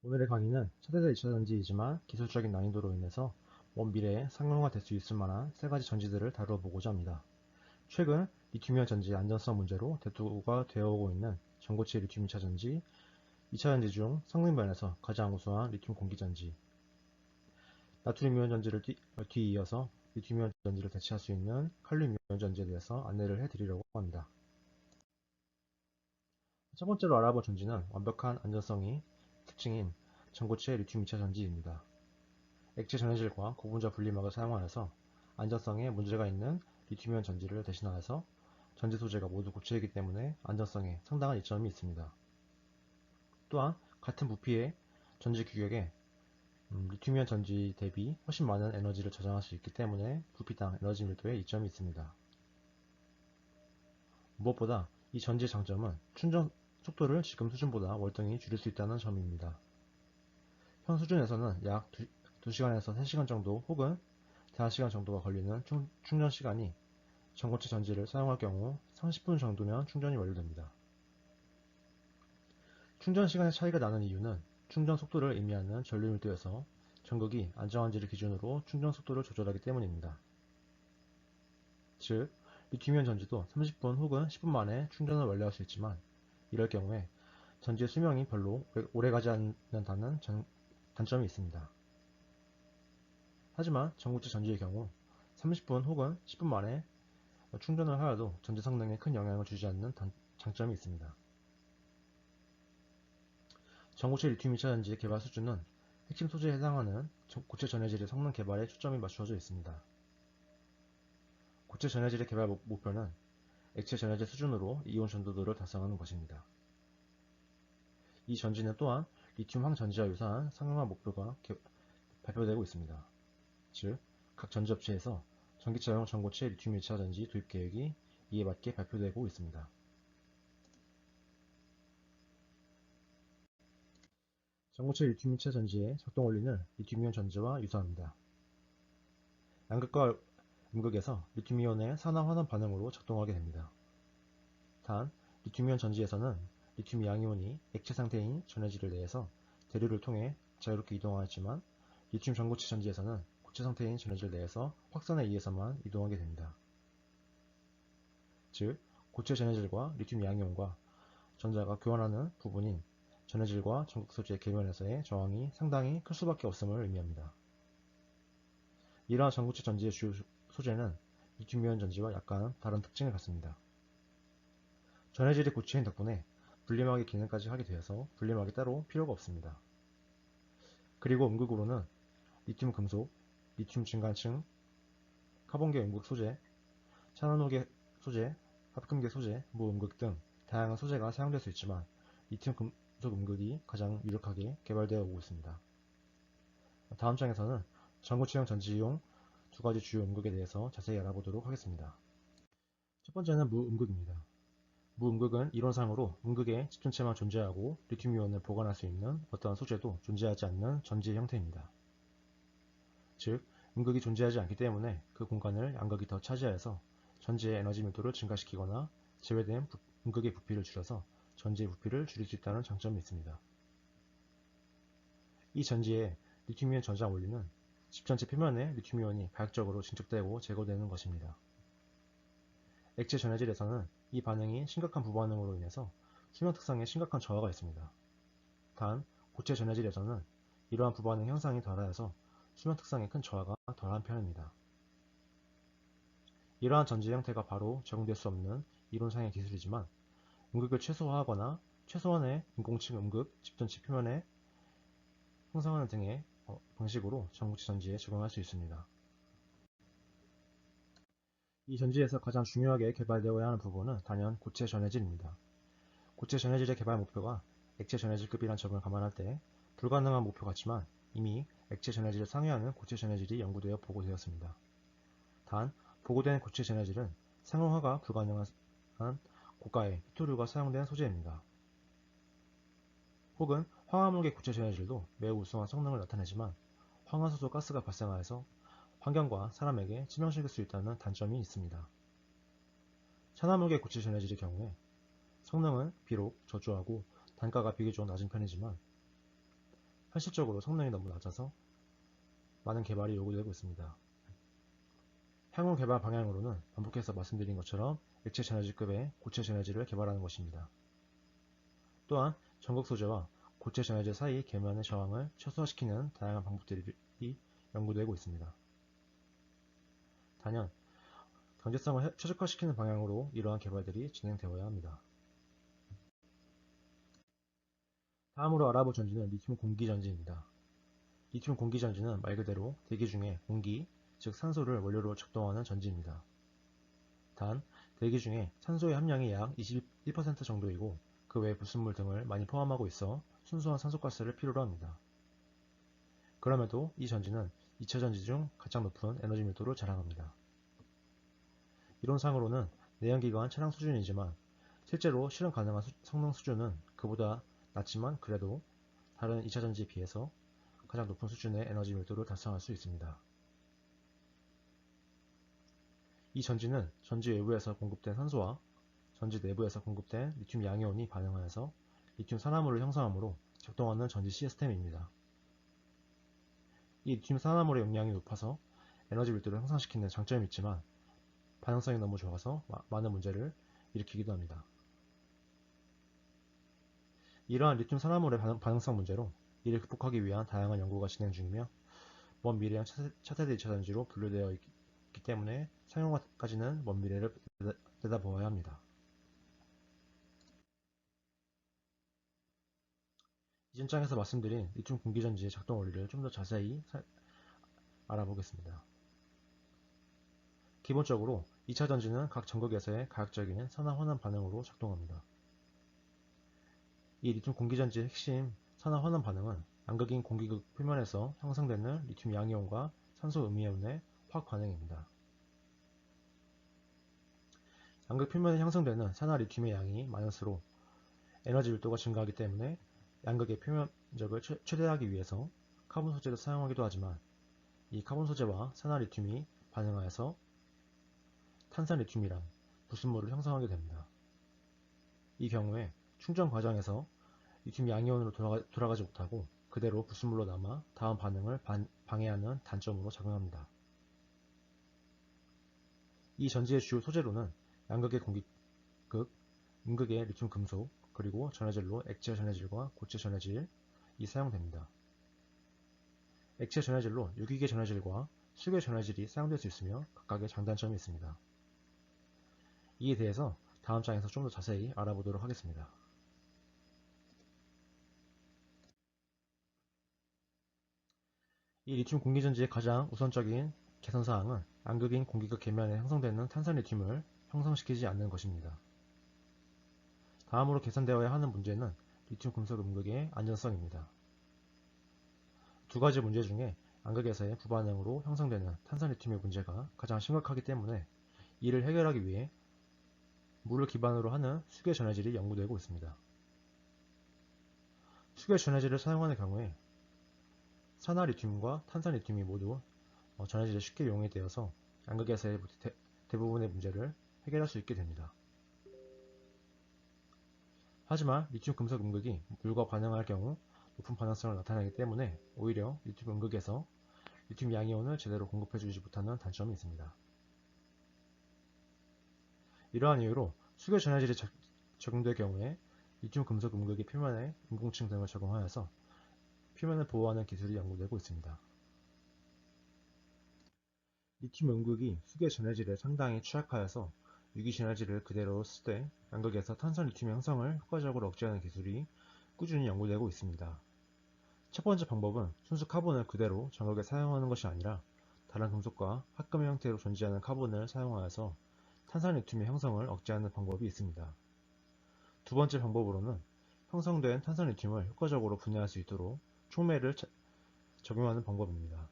오늘의 강의는 차세대 2차 전지이지만 기술적인 난이도로 인해서 먼 미래에 상용화될 수 있을 만한 세 가지 전지들을 다루어 보고자 합니다. 최근 리튬이온 전지의 안전성 문제로 대두가 되어오고 있는 전고체 리튬 2차 전지, 2차 전지 중 성능 면에서 가장 우수한 리튬 공기 전지, 나트륨이온 전지를 뒤이어서 리튬이온 전지를 대체할 수 있는 칼륨이온 전지에 대해서 안내를 해드리려고 합니다. 첫 번째로 알아볼 전지는 완벽한 안전성이 특징인 전고체 리튬 2차 전지입니다. 액체 전해질과 고분자 분리막을 사용하여서 안전성에 문제가 있는 리튬이온 전지를 대신하여서 전지 소재가 모두 고체이기 때문에 안전성에 상당한 이점이 있습니다. 또한 같은 부피의 전지 규격에 리튬이온 전지 대비 훨씬 많은 에너지를 저장할 수 있기 때문에 부피당 에너지 밀도에 이점이 있습니다. 무엇보다 이 전지의 장점은 충전 속도를 지금 수준보다 월등히 줄일 수 있다는 점입니다. 현 수준에서는 약 2시간에서 3시간 정도 혹은 5시간 정도가 걸리는 충전 시간이 전고체 전지를 사용할 경우 30분 정도면 충전이 완료됩니다. 충전 시간의 차이가 나는 이유는 충전 속도를 의미하는 전류 밀도에서 전극이 안정한지를 기준으로 충전 속도를 조절하기 때문입니다. 즉, 리튬이온 전지도 30분 혹은 10분 만에 충전을 완료할 수 있지만 이럴 경우에 전지의 수명이 별로 오래가지 않는다는 단점이 있습니다. 하지만 전고체 전지의 경우 30분 혹은 10분 만에 충전을 하여도 전지 성능에 큰 영향을 주지 않는 장점이 있습니다. 전고체 리튬 2차 전지의 개발 수준은 핵심 소재에 해당하는 고체 전해질의 성능 개발에 초점이 맞추어져 있습니다. 고체 전해질의 개발 목표는 액체 전해질 수준으로 이온 전도도를 달성하는 것입니다. 이 전지는 또한 리튬 황전지와 유사한 상용화 목표가 발표되고 있습니다. 즉, 각 전지업체에서 전기차용 전고체 리튬 2차 전지 도입 계획이 이에 맞게 발표되고 있습니다. 전고체 리튬 2차 전지의 작동 원리는 리튬이온 전지와 유사합니다. 양극과 음극에서 리튬이온의 산화환원 반응으로 작동하게 됩니다. 단, 리튬이온 전지에서는 리튬 양이온이 액체 상태인 전해질을 내에서 대류를 통해 자유롭게 이동하였지만 리튬 전고체 전지에서는 고체 상태인 전해질 내에서 확산에 의해서만 이동하게 됩니다. 즉, 고체 전해질과 리튬 양이온과 전자가 교환하는 부분인 전해질과 전극 소재 계면에서의 저항이 상당히 클 수밖에 없음을 의미합니다. 이러한 전고체 전지의 주요 소재는 리튬이온 전지와 약간 다른 특징을 갖습니다. 전해질이 고체인 덕분에 분리막의 기능까지 하게 되어서 분리막이 따로 필요가 없습니다. 그리고 음극으로는 리튬 금속, 리튬 중간층, 카본계 음극 소재, 차나노계 소재, 합금계 소재, 무음극 등 다양한 소재가 사용될 수 있지만 리튬 금속 음극이 가장 유력하게 개발되어 오고 있습니다. 다음 장에서는 전고체형 전지용 두 가지 주요 음극에 대해서 자세히 알아보도록 하겠습니다. 첫 번째는 무음극입니다. 무음극은 이론상으로 음극에 집전체만 존재하고 리튬이온을 보관할 수 있는 어떠한 소재도 존재하지 않는 전지의 형태입니다. 즉, 음극이 존재하지 않기 때문에 그 공간을 양극이 더 차지하여서 전지의 에너지 밀도를 증가시키거나 제외된 음극의 부피를 줄여서 전지의 부피를 줄일 수 있다는 장점이 있습니다. 이 전지의 리튬이온 저장 원리는 집전체 표면에 리튬이온이 가역적으로 증축되고 제거되는 것입니다. 액체 전해질에서는 이 반응이 심각한 부반응으로 인해서 수명 특성에 심각한 저하가 있습니다. 단, 고체 전해질에서는 이러한 부반응 현상이 덜하여서 수명 특성에 큰 저하가 덜한 편입니다. 이러한 전지 형태가 바로 적용될 수 없는 이론상의 기술이지만 음극을 최소화하거나 최소한의 인공층 음극 집전체 표면에 형성하는 등의 방식으로 전고체 전지에 적용할 수 있습니다. 이 전지에서 가장 중요하게 개발되어야 하는 부분은 단연 고체 전해질입니다. 고체 전해질의 개발 목표가 액체 전해질급이란 점을 감안할 때 불가능한 목표 같지만 이미 액체 전해질을 상회하는 고체 전해질이 연구되어 보고되었습니다. 단, 보고된 고체 전해질은 상용화가 불가능한 고가의 히토류가 사용된 소재입니다. 혹은 황화물계 고체 전해질도 매우 우수한 성능을 나타내지만 황화수소 가스가 발생하여서 환경과 사람에게 치명적일 수 있다는 단점이 있습니다. 산화물계 고체 전해질의 경우에 성능은 비록 저조하고 단가가 비교적 낮은 편이지만 현실적으로 성능이 너무 낮아서 많은 개발이 요구되고 있습니다. 향후 개발 방향으로는 반복해서 말씀드린 것처럼 액체 전해질급의 고체 전해질을 개발하는 것입니다. 또한 전극 소재와 고체 전해질 사이 계면의 저항을 최소화시키는 다양한 방법들이 연구되고 있습니다. 단연 경제성을 최적화시키는 방향으로 이러한 개발들이 진행되어야 합니다. 다음으로 알아볼 전지는 리튬 공기전지입니다. 리튬 공기전지는 말 그대로 대기 중에 공기, 즉 산소를 원료로 작동하는 전지입니다. 단, 대기 중에 산소의 함량이 약 21% 정도이고 그 외 불순물 등을 많이 포함하고 있어 순수한 산소가스를 필요로 합니다. 그럼에도 이 전지는 2차 전지 중 가장 높은 에너지 밀도를 자랑합니다. 이론상으로는 내연기관 차량 수준이지만 실제로 실현 가능한 성능 수준은 그보다 낮지만 그래도 다른 2차 전지에 비해서 가장 높은 수준의 에너지 밀도를 달성할 수 있습니다. 이 전지는 전지 외부에서 공급된 산소와 전지 내부에서 공급된 리튬 양이온이 반응하여서 리튬 산화물을 형성하므로 작동하는 전지 시스템입니다. 이 리튬 산화물의 용량이 높아서 에너지 밀도를 향상시키는 장점이 있지만 반응성이 너무 좋아서 많은 문제를 일으키기도 합니다. 이러한 리튬 산화물의 반응성 문제로 이를 극복하기 위한 다양한 연구가 진행 중이며 먼 미래형 차세대 2차 전지로 분류되어 있기 때문에 상용화까지는 먼 미래를 내다보아야 합니다. 이전 장에서 말씀드린 리튬 공기전지의 작동 원리를 좀 더 자세히 알아보겠습니다. 기본적으로 2차 전지는 각 전극에서의 가역적인 산화환원 반응으로 작동합니다. 이 리튬 공기전지의 핵심 산화환원 반응은 양극인 공기극 표면에서 형성되는 리튬 양이온과 산소 음이온의 화학 반응입니다. 양극 표면에 형성되는 산화 리튬의 양이 많을수록 에너지 밀도가 증가하기 때문에 양극의 표면적을 최대화하기 위해서 카본 소재를 사용하기도 하지만 이 카본 소재와 산화 리튬이 반응하여서 탄산 리튬이란 불순물을 형성하게 됩니다. 이 경우에 충전 과정에서 리튬 양이온으로 돌아가지 못하고 그대로 불순물로 남아 다음 반응을 방해하는 단점으로 작용합니다. 이 전지의 주요 소재로는 양극의 공기극, 음극의 리튬 금속, 그리고 전해질로 액체 전해질과 고체 전해질이 사용됩니다. 액체 전해질로 유기계 전해질과 수계 전해질이 사용될 수 있으며 각각의 장단점이 있습니다. 이에 대해서 다음 장에서 좀 더 자세히 알아보도록 하겠습니다. 이 리튬 공기전지의 가장 우선적인 개선사항은 양극인 공기극 계면에 형성되는 탄산 리튬을 형성시키지 않는 것입니다. 다음으로 개선되어야 하는 문제는 리튬 금속 음극의 안전성입니다. 두 가지 문제 중에 양극에서의 부반응으로 형성되는 탄산 리튬의 문제가 가장 심각하기 때문에 이를 해결하기 위해 물을 기반으로 하는 수계 전해질이 연구되고 있습니다. 수계 전해질을 사용하는 경우에 산화 리튬과 탄산 리튬이 모두 전해질에 쉽게 용해되어서 양극에서의 대부분의 문제를 해결할 수 있게 됩니다. 하지만 리튬 금속 음극이 물과 반응할 경우 높은 반응성을 나타내기 때문에 오히려 리튬 음극에서 리튬 양이온을 제대로 공급해주지 못하는 단점이 있습니다. 이러한 이유로 수계 전해질이 적용될 경우에 리튬 금속 음극의 표면에 인공층 등을 적용하여서 표면을 보호하는 기술이 연구되고 있습니다. 리튬 음극이 수계 전해질에 상당히 취약하여서 유기 전해질을 그대로 쓸 때 양극에서 탄산 리튬의 형성을 효과적으로 억제하는 기술이 꾸준히 연구되고 있습니다. 첫 번째 방법은 순수 카본을 그대로 전극에 사용하는 것이 아니라 다른 금속과 합금의 형태로 존재하는 카본을 사용하여서 탄산 리튬의 형성을 억제하는 방법이 있습니다. 두 번째 방법으로는 형성된 탄산 리튬을 효과적으로 분해할 수 있도록 촉매를 적용하는 방법입니다.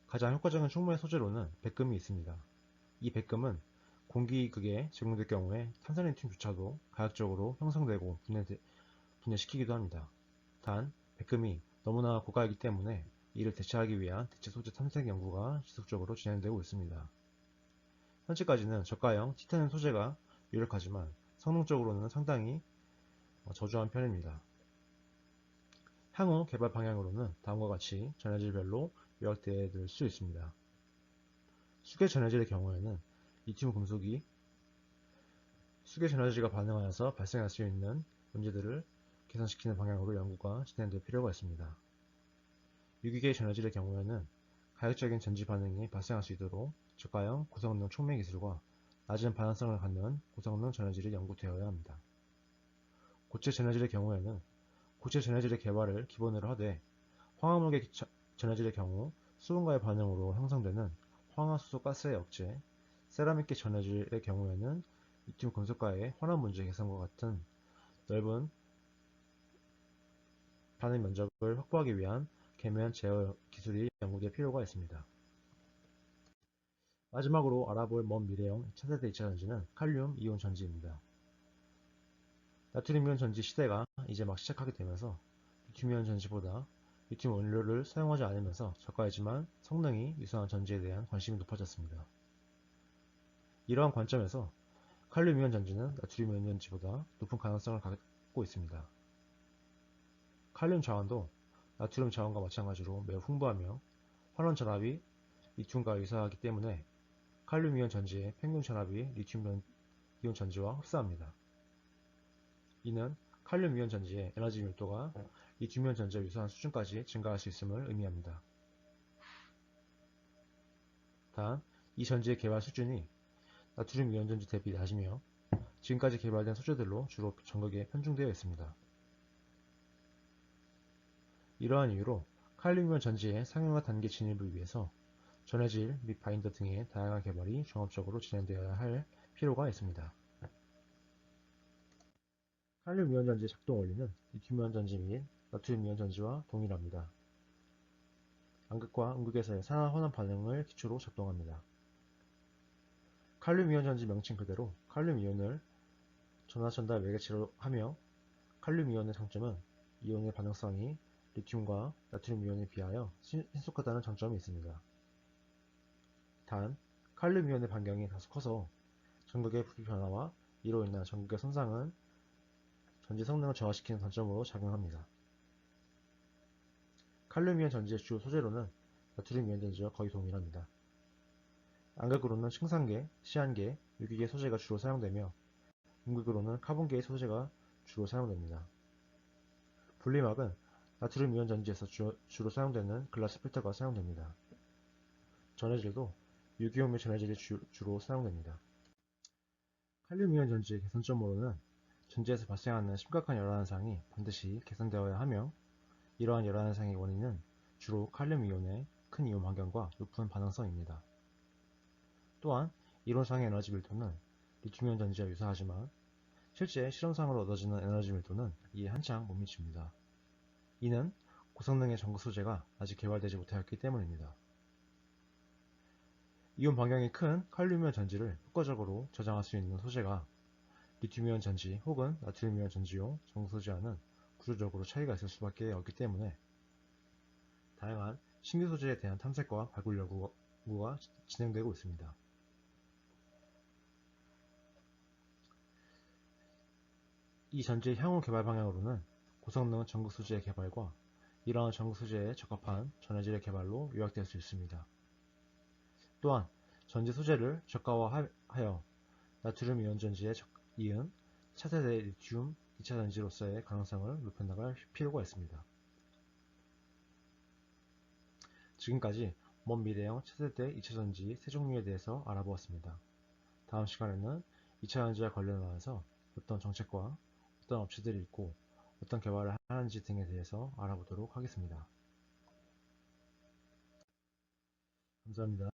가장 효과적인 촉매 소재로는 백금이 있습니다. 이 백금은 공기극에 적용될 경우에 탄산 리튬조차도 가역적으로 형성되고 분해시키기도 합니다. 단, 백금이 너무나 고가이기 때문에 이를 대체하기 위한 대체 소재 탐색 연구가 지속적으로 진행되고 있습니다. 현재까지는 저가형 티타늄 소재가 유력하지만 성능적으로는 상당히 저조한 편입니다. 향후 개발 방향으로는 다음과 같이 전해질별로 요약되어 들 수 있습니다. 수계 전해질의 경우에는 리튬 금속이 수계 전해질과 반응하여서 발생할 수 있는 문제들을 개선시키는 방향으로 연구가 진행될 필요가 있습니다. 유기계 전해질의 경우에는 가역적인 전지 반응이 발생할 수 있도록 저가형 고성능 촉매 기술과 낮은 반응성을 갖는 고성능 전해질이 연구되어야 합니다. 고체 전해질의 경우에는 고체 전해질의 개발을 기본으로 하되 황화물계 전해질의 경우 수분과의 반응으로 형성되는 황화수소 가스의 억제, 세라믹계 전해질의 경우에는 리튬 금속과의 환원 문제 개선과 같은 넓은 반응 면적을 확보하기 위한 계면 제어 기술이 연구될 필요가 있습니다. 마지막으로 알아볼 먼 미래형 차세대 2차 전지는 칼륨 이온 전지입니다. 나트륨 이온 전지 시대가 이제 막 시작하게 되면서 리튬 이온 전지보다 리튬 원료를 사용하지 않으면서 저가이지만 성능이 유사한 전지에 대한 관심이 높아졌습니다. 이러한 관점에서 칼륨 이온 전지는 나트륨 이온 전지보다 높은 가능성을 갖고 있습니다. 칼륨 자원도 나트륨 자원과 마찬가지로 매우 풍부하며 환원 전압이 리튬과 유사하기 때문에 칼륨 이온 전지의 평균 전압이 리튬 이온 전지와 흡사합니다. 이는 칼륨 이온 전지의 에너지 밀도가 리튬 이온 전지와 유사한 수준까지 증가할 수 있음을 의미합니다. 단, 이 전지의 개발 수준이 나트륨 이온 전지 대비 낮으며 지금까지 개발된 소재들로 주로 전극에 편중되어 있습니다. 이러한 이유로 칼륨 이온 전지의 상용화 단계 진입을 위해서 전해질 및 바인더 등의 다양한 개발이 종합적으로 진행되어야 할 필요가 있습니다. 칼륨 이온 전지의 작동 원리는 리튬 이온 전지 및 나트륨 이온 전지와 동일합니다. 암극과 음극에서의 산화 혼합 반응을 기초로 작동합니다. 칼륨 이온 전지 명칭 그대로 칼륨 이온을 전하 전달 매개체로 하며 칼륨 이온의 장점은 이온의 반응성이 리튬과 나트륨 이온에 비하여 신속하다는 장점이 있습니다. 단, 칼륨 이온의 반경이 다소 커서 전극의 부피 변화와 이로 인한 전극의 손상은 전지 성능을 저하시키는 단점으로 작용합니다. 칼륨 이온 전지의 주요 소재로는 나트륨 이온 전지와 거의 동일합니다. 암극으로는 층산계, 시안계, 유기계 소재가 주로 사용되며 음극으로는 카본계의 소재가 주로 사용됩니다. 분리막은 나트륨 이온 전지에서 주로 사용되는 글라스 필터가 사용됩니다. 전해질도 유기용 및 전해질이 주로 사용됩니다. 칼륨 이온 전지의 개선점으로는 전지에서 발생하는 심각한 열화 현상이 반드시 개선되어야 하며 이러한 열화 현상의 원인은 주로 칼륨 이온의 큰 이온 반경과 높은 반응성입니다. 또한 이론상의 에너지 밀도는 리튬 이온 전지와 유사하지만 실제 실험상으로 얻어지는 에너지 밀도는 이에 한창 못 미칩니다. 이는 고성능의 전극 소재가 아직 개발되지 못하였기 때문입니다. 이온 반경이 큰 칼륨 이온 전지를 효과적으로 저장할 수 있는 소재가 리튬 이온 전지 혹은 나트륨 이온 전지용 전극 소재와는 구조적으로 차이가 있을 수밖에 없기 때문에 다양한 신규 소재에 대한 탐색과 발굴 연구가 진행되고 있습니다. 이 전지의 향후 개발 방향으로는 고성능 전극 소재의 개발과 이러한 전극 소재에 적합한 전해질의 개발로 요약될 수 있습니다. 또한 전지 소재를 저가화하여 나트륨 이온 전지에 이은 차세대 리튬 2차 전지로서의 가능성을 높여나갈 필요가 있습니다. 지금까지 먼 미래형 차세대 2차 전지 세 종류에 대해서 알아보았습니다. 다음 시간에는 2차 전지와 관련하여서 어떤 정책과 어떤 업체들이 있고 어떤 개발을 하는지 등에 대해서 알아보도록 하겠습니다. 감사합니다.